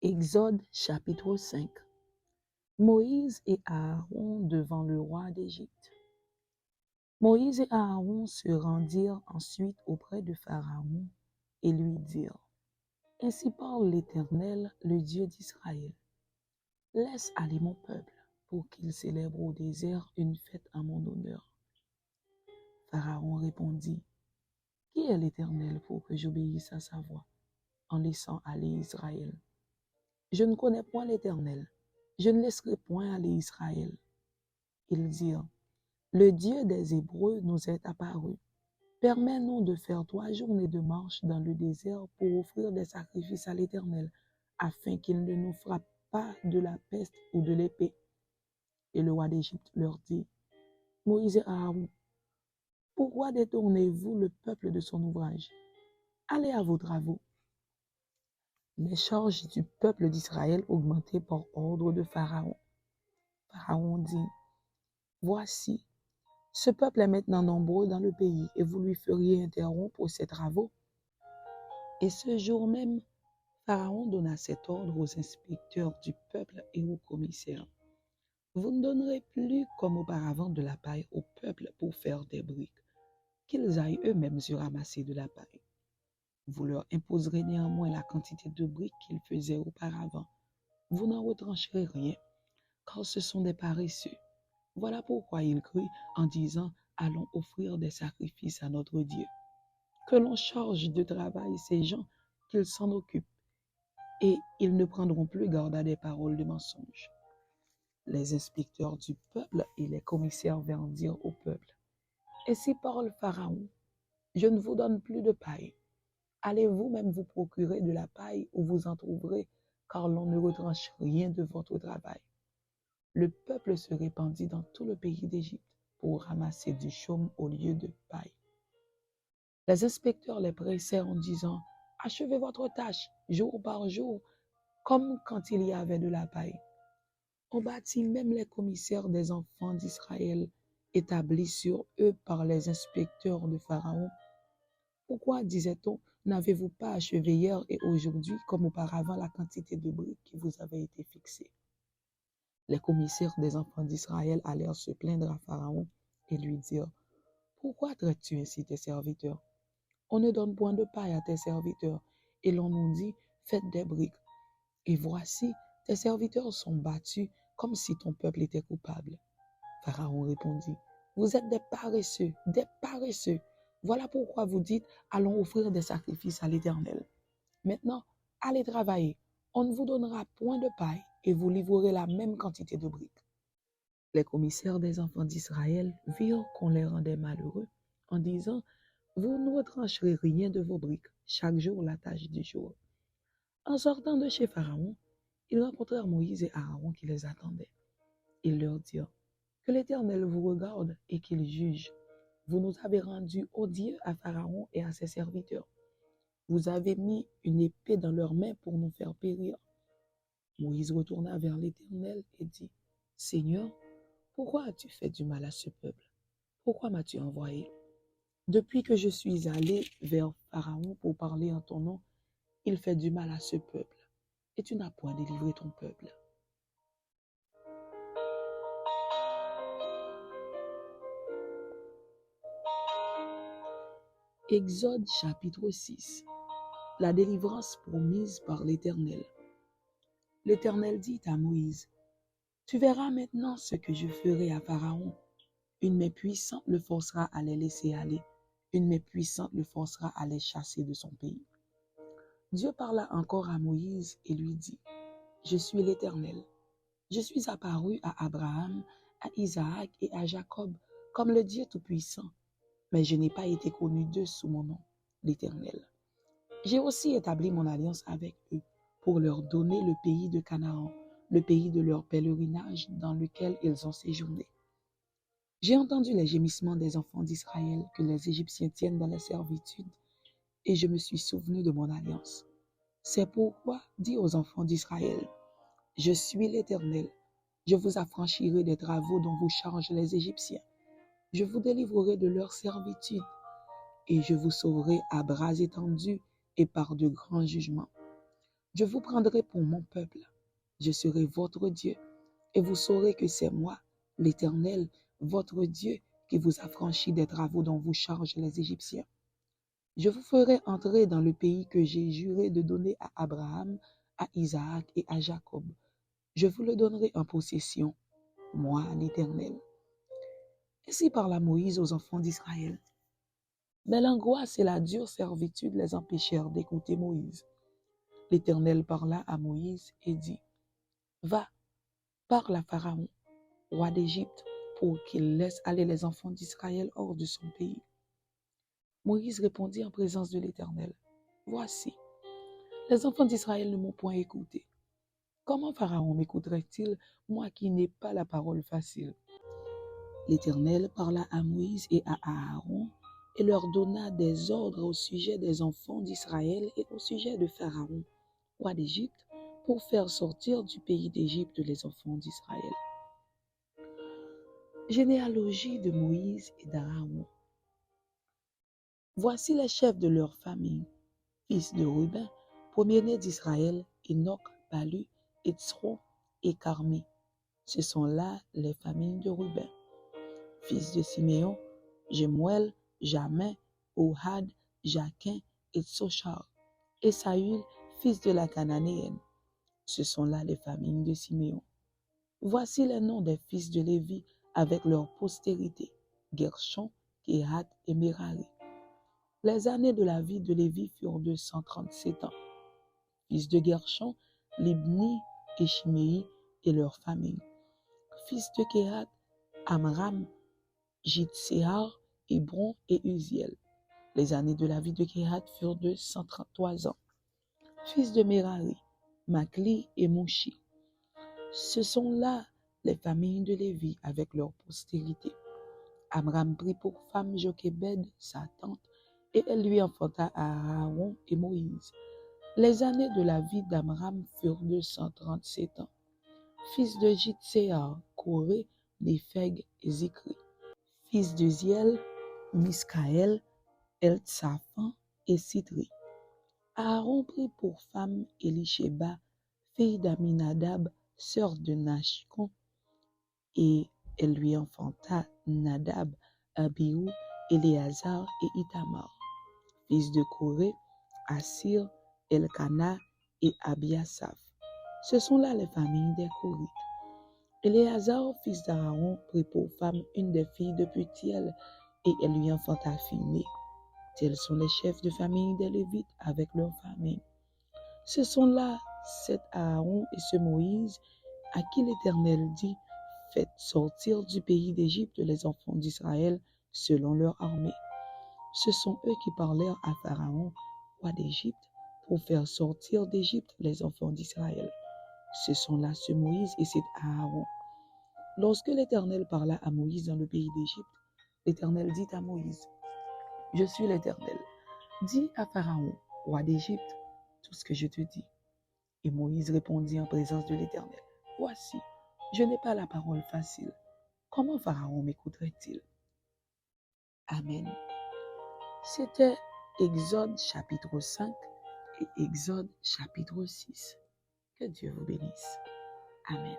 Exode chapitre 5. Moïse et Aaron devant le roi d'Égypte. Moïse et Aaron se rendirent ensuite auprès de Pharaon et lui dirent: Ainsi parle l'Éternel, le Dieu d'Israël. Laisse aller mon peuple pour qu'il célèbre au désert une fête en mon honneur. Pharaon répondit: Qui est l'Éternel pour que j'obéisse à sa voix en laissant aller Israël? Je ne connais point l'Éternel, je ne laisserai point aller Israël. Ils dirent: Le Dieu des Hébreux nous est apparu. Permets-nous de faire 3 journées de marche dans le désert pour offrir des sacrifices à l'Éternel, afin qu'il ne nous frappe pas de la peste ou de l'épée. Et le roi d'Égypte leur dit: Moïse et Aaron, pourquoi détournez-vous le peuple de son ouvrage? Allez à vos travaux. Les charges du peuple d'Israël augmentaient par ordre de Pharaon. Pharaon dit: Voici, ce peuple est maintenant nombreux dans le pays, et vous lui feriez interrompre ses travaux. Et ce jour même, Pharaon donna cet ordre aux inspecteurs du peuple et aux commissaires: Vous ne donnerez plus comme auparavant de la paille au peuple pour faire des briques, qu'ils aillent eux-mêmes se ramasser de la paille. Vous leur imposerez néanmoins la quantité de briques qu'ils faisaient auparavant. Vous n'en retrancherez rien, car ce sont des paresseux. Voilà pourquoi il crut en disant: Allons offrir des sacrifices à notre Dieu. Que l'on charge de travail ces gens, qu'ils s'en occupent, et ils ne prendront plus garde à des paroles de mensonge. Les inspecteurs du peuple et les commissaires vinrent dire au peuple: Ainsi parle Pharaon, je ne vous donne plus de paille. Allez vous-même vous procurer de la paille où vous en trouverez, car l'on ne retranche rien de votre travail. Le peuple se répandit dans tout le pays d'Égypte pour ramasser du chaume au lieu de paille. Les inspecteurs les pressèrent en disant: Achevez votre tâche jour par jour, comme quand il y avait de la paille. On battit même les commissaires des enfants d'Israël, établis sur eux par les inspecteurs de Pharaon. Pourquoi, disait-on, n'avez-vous pas achevé hier et aujourd'hui, comme auparavant, la quantité de briques qui vous avait été fixée? Les commissaires des enfants d'Israël allèrent se plaindre à Pharaon et lui dirent: Pourquoi traites-tu ainsi tes serviteurs? On ne donne point de paille à tes serviteurs, et l'on nous dit: Faites des briques. Et voici, tes serviteurs sont battus comme si ton peuple était coupable. Pharaon répondit: Vous êtes des paresseux, des paresseux. Voilà pourquoi vous dites: Allons offrir des sacrifices à l'Éternel. Maintenant, allez travailler. On ne vous donnera point de paille et vous livrerez la même quantité de briques. Les commissaires des enfants d'Israël virent qu'on les rendait malheureux en disant: Vous ne retrancherez rien de vos briques, chaque jour la tâche du jour. En sortant de chez Pharaon, ils rencontrèrent Moïse et Aaron qui les attendaient. Ils leur dirent: Que l'Éternel vous regarde et qu'il juge. Vous nous avez rendus odieux à Pharaon et à ses serviteurs. Vous avez mis une épée dans leurs mains pour nous faire périr. Moïse retourna vers l'Éternel et dit: Seigneur, pourquoi as-tu fait du mal à ce peuple? Pourquoi m'as-tu envoyé? Depuis que je suis allé vers Pharaon pour parler en ton nom, il fait du mal à ce peuple, et tu n'as point délivré ton peuple. Exode chapitre 6. La délivrance promise par l'Éternel. L'Éternel dit à Moïse: Tu verras maintenant ce que je ferai à Pharaon. Une main puissante le forcera à les laisser aller. Une main puissante le forcera à les chasser de son pays. Dieu parla encore à Moïse et lui dit: Je suis l'Éternel. Je suis apparu à Abraham, à Isaac et à Jacob comme le Dieu Tout-Puissant, mais je n'ai pas été connu d'eux sous mon nom, l'Éternel. J'ai aussi établi mon alliance avec eux pour leur donner le pays de Canaan, le pays de leur pèlerinage dans lequel ils ont séjourné. J'ai entendu les gémissements des enfants d'Israël que les Égyptiens tiennent dans la servitude, et je me suis souvenu de mon alliance. C'est pourquoi, dis aux enfants d'Israël: Je suis l'Éternel. Je vous affranchirai des travaux dont vous chargent les Égyptiens. Je vous délivrerai de leur servitude, et je vous sauverai à bras étendus et par de grands jugements. Je vous prendrai pour mon peuple. Je serai votre Dieu. Et vous saurez que c'est moi, l'Éternel, votre Dieu, qui vous a franchi des travaux dont vous chargent les Égyptiens. Je vous ferai entrer dans le pays que j'ai juré de donner à Abraham, à Isaac et à Jacob. Je vous le donnerai en possession, moi, l'Éternel. Ainsi parla Moïse aux enfants d'Israël. Mais l'angoisse et la dure servitude les empêchèrent d'écouter Moïse. L'Éternel parla à Moïse et dit, va, parle à Pharaon, roi d'Égypte, pour qu'il laisse aller les enfants d'Israël hors de son pays. Moïse répondit en présence de l'Éternel, voici, les enfants d'Israël ne m'ont point écouté. Comment Pharaon m'écouterait-il, moi qui n'ai pas la parole facile? L'Éternel parla à Moïse et à Aaron et leur donna des ordres au sujet des enfants d'Israël et au sujet de Pharaon, roi d'Égypte, pour faire sortir du pays d'Égypte les enfants d'Israël. Généalogie de Moïse et d'Aaron. Voici les chefs de leur famille, fils de Ruben, premier-né d'Israël, Enoch, Palu, Étzron et Carmi. Ce sont là les familles de Ruben. Fils de Siméon, Jemuel, Jamin, Ohad, Jaquin et Tsochar. Et Saül, fils de la Cananéenne. Ce sont là les familles de Siméon. Voici les noms des fils de Lévi avec leur postérité, Gershon, Kehat et Merari. Les années de la vie de Lévi furent de 137 ans. Fils de Gershon, Libni et Shimei et leurs familles. Fils de Kehat, Amram, Jitséar, Hébron et Uziel. Les années de la vie de Kehat furent de 133 ans. Fils de Merari, Makli et Mouchi. Ce sont là les familles de Lévi avec leur postérité. Amram prit pour femme Jochébed, sa tante, et elle lui enfanta Aaron et Moïse. Les années de la vie d'Amram furent de 137 ans. Fils de Jitséar, Coré, Népheg et Zikri. Fils de Ziel, Miskaël, Eltsaphan et Sidri. Aaron prit pour femme Elisheba, fille d'Aminadab, sœur de Nashcon, et elle lui enfanta Nadab, Abihu, Éléazar et Itamar. Fils de Coré, Assir, Elkana et Abiasaph. Ce sont là les familles des Corites. Éléazar, fils d'Aaron, prit pour femme une des filles de Putiel, et elle lui enfanta Phiné. Tels sont les chefs de famille des Lévites avec leurs familles. Ce sont là cet Aaron et ce Moïse à qui l'Éternel dit, faites sortir du pays d'Égypte les enfants d'Israël selon leur armée. Ce sont eux qui parlèrent à Pharaon, roi d'Égypte, pour faire sortir d'Égypte les enfants d'Israël. Ce sont là ce Moïse et cet Aaron. Lorsque l'Éternel parla à Moïse dans le pays d'Égypte, l'Éternel dit à Moïse, je suis l'Éternel. Dis à Pharaon, roi d'Égypte, tout ce que je te dis. Et Moïse répondit en présence de l'Éternel, voici, je n'ai pas la parole facile. Comment Pharaon m'écouterait-il? Amen. C'était Exode chapitre 5 et Exode chapitre 6. Que Dieu vous bénisse. Amen.